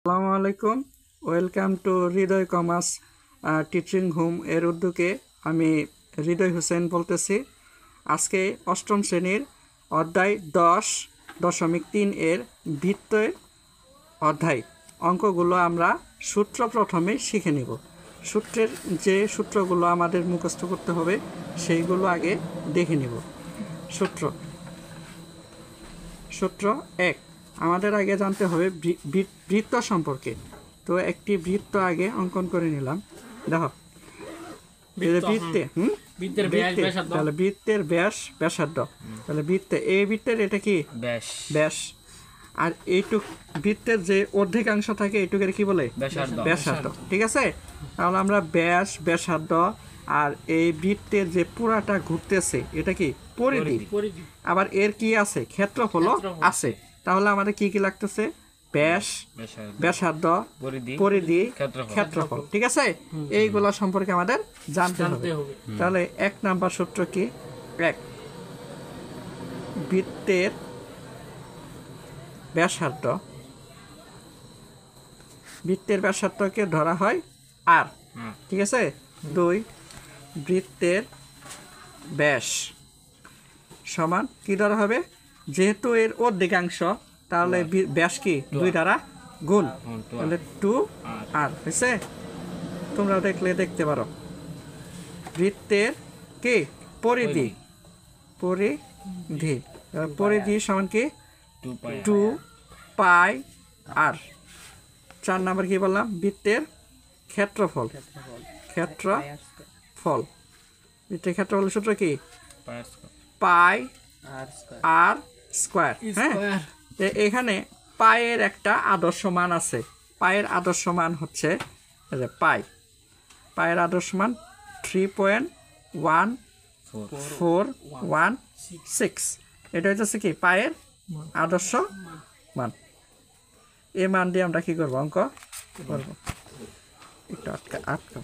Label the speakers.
Speaker 1: আসসালামু আলাইকুম, welcome to Hridoy commerce teaching home এর উদ্যোগে আমি হৃদয় হোসেন বলতেছি। আজকে অষ্টম শ্রেণীর অধ্যায় 10.3 এর বৃত্তের অধ্যায় অঙ্কগুলো আমরা সূত্র প্রথমে শিখে নিব। সূত্রের যে সূত্রগুলো আমাদের মুখস্থ করতে হবে সেইগুলো আগে দেখে নিব। সূত্র 1, আমাদের আগে জানতে হবে বৃত্ত সম্পর্কে। তো একটি বৃত্ত আগে অঙ্কন করে নিলাম। দেখো তাহলে বৃত্তের ব্যাসার্ধ, তাহলে এই বৃত্তের এটা কি ব্যাস, আর এইটুক বৃত্তের যে অর্ধেকাংশ থাকে এইটুকের কি বলে ব্যাসার্ধ। ঠিক আছে, তাহলে আমরা ব্যাসার্ধ আর এই বৃত্তের যে পুরাটা ঘুরতেছে এটা কি পরিধি, আবার এর কি আছে ক্ষেত্রফল আছে। তাহলে আমাদের কি কি লাগতেছে ব্যাসার্ধ, পরিধি, ক্ষেত্রফল। ঠিক আছে, এইগুলা সম্পর্কে আমাদের জানতে হবে। তাহলে 1 নাম্বার সূত্র কি, বৃত্তের ব্যাসার্ধকে ধরা হয় আর। ঠিক আছে, 2, বৃত্তের ব্যাস সমান কি ধরা হবে, যেহেতু এর অর্ধেকাংশ তাহলে ব্যাস কি 2 দ্বারা গুণ, তাহলে 2r হয়েছে। তোমরা দেখতে পারো বৃত্তের কি পরিধি সমান কি 2πr। 4 নাম্বার কি বললাম, বৃত্তের ক্ষেত্রফল বৃত্তের ক্ষেত্রফলের সূত্র কি পাই আর স্কয়ার। হ্যাঁ, এখানে পায়ের একটা আদর্শ মান আছে। পায়ের আদর্শ মান হচ্ছে পায়ের আদর্শ মান 3.1416। এটা হচ্ছে কি পায়ের আদর্শ মান। এই মান দিয়ে আমরা কি করবো, অঙ্ক করবো। একটু আটকা